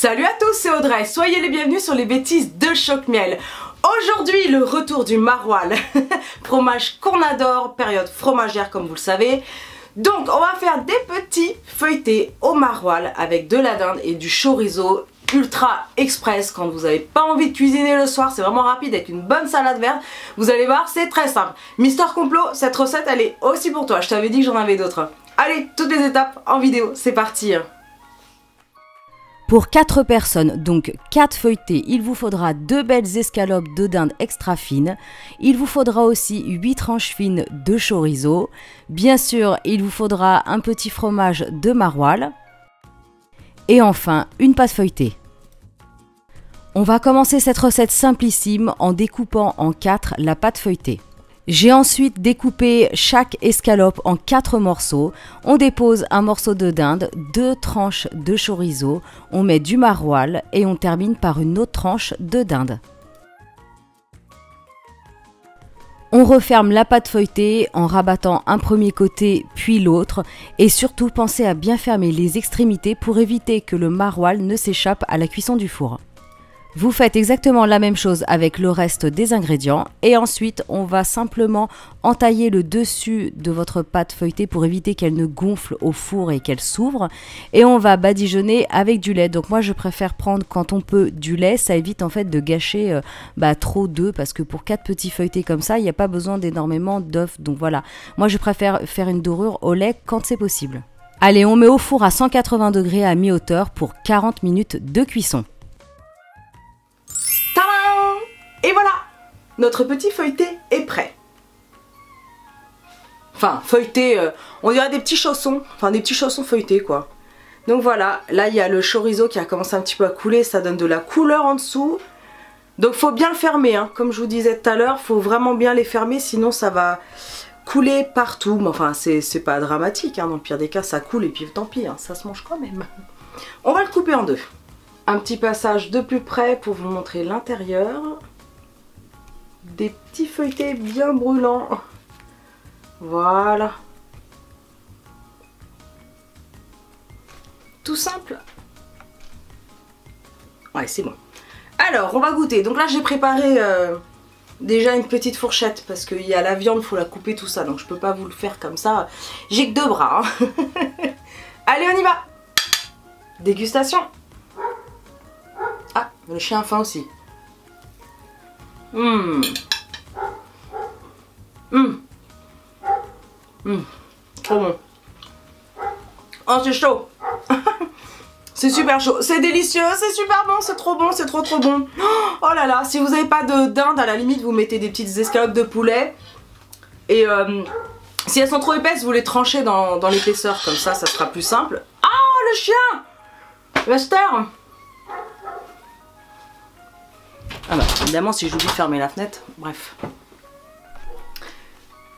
Salut à tous, c'est Audrey, soyez les bienvenus sur les bêtises de Choc-Miel. Aujourd'hui, le retour du maroilles, fromage qu'on adore, période fromagère comme vous le savez. Donc on va faire des petits feuilletés au maroilles avec de la dinde et du chorizo ultra express quand vous n'avez pas envie de cuisiner le soir. C'est vraiment rapide avec une bonne salade verte. Vous allez voir, c'est très simple. Mister Complot, cette recette elle est aussi pour toi. Je t'avais dit que j'en avais d'autres. Allez, toutes les étapes en vidéo, c'est parti. Pour 4 personnes, donc 4 feuilletés, il vous faudra 2 belles escalopes de dinde extra fines. Il vous faudra aussi 8 tranches fines de chorizo. Bien sûr, il vous faudra un petit fromage de maroilles. Et enfin, une pâte feuilletée. On va commencer cette recette simplissime en découpant en 4 la pâte feuilletée. J'ai ensuite découpé chaque escalope en 4 morceaux. On dépose un morceau de dinde, 2 tranches de chorizo, on met du maroilles et on termine par une autre tranche de dinde. On referme la pâte feuilletée en rabattant un premier côté puis l'autre et surtout pensez à bien fermer les extrémités pour éviter que le maroilles ne s'échappe à la cuisson du four. Vous faites exactement la même chose avec le reste des ingrédients et ensuite on va simplement entailler le dessus de votre pâte feuilletée pour éviter qu'elle ne gonfle au four et qu'elle s'ouvre et on va badigeonner avec du lait. Donc moi je préfère prendre quand on peut du lait, ça évite en fait de gâcher trop d'œufs parce que pour 4 petits feuilletés comme ça il n'y a pas besoin d'énormément d'œufs. Donc voilà, moi je préfère faire une dorure au lait quand c'est possible. Allez, on met au four à 180 degrés à mi-hauteur pour 40 minutes de cuisson. Et voilà, notre petit feuilleté est prêt. Enfin, feuilleté, on dirait des petits chaussons, enfin des petits chaussons feuilletés quoi. Donc voilà, là il y a le chorizo qui a commencé un petit peu à couler, ça donne de la couleur en dessous. Donc faut bien le fermer, hein. Comme je vous disais tout à l'heure, faut vraiment bien les fermer, sinon ça va couler partout. Mais enfin, c'est pas dramatique, hein. Dans le pire des cas ça coule et puis tant pis, hein. Ça se mange quand même. On va le couper en deux. Un petit passage de plus près pour vous montrer l'intérieur. Des petits feuilletés bien brûlants. Voilà. Tout simple. Ouais, c'est bon. Alors, on va goûter. Donc là, j'ai préparé déjà une petite fourchette parce qu'il y a la viande, il faut la couper, tout ça. Donc je peux pas vous le faire comme ça. J'ai que 2 bras. Hein. Allez, on y va. Dégustation. Ah, le chien a faim aussi. Trop bon. Oh, c'est chaud. C'est super chaud. C'est délicieux, c'est super bon, c'est trop bon, c'est trop bon. Oh là là, si vous n'avez pas de dinde, à la limite, vous mettez des petites escalopes de poulet. Et si elles sont trop épaisses, vous les tranchez dans l'épaisseur, comme ça sera plus simple. Oh, le chien Lester. Ah bah, évidemment si j'oublie de fermer la fenêtre, bref.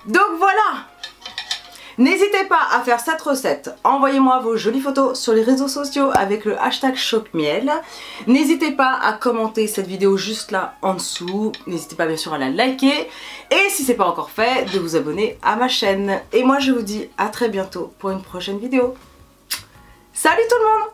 Donc voilà. N'hésitez pas à faire cette recette. Envoyez-moi vos jolies photos sur les réseaux sociaux avec le hashtag Choc-Miel. N'hésitez pas à commenter cette vidéo juste là en dessous. N'hésitez pas bien sûr à la liker. Et si c'est pas encore fait, de vous abonner à ma chaîne. Et moi je vous dis à très bientôt pour une prochaine vidéo. Salut tout le monde!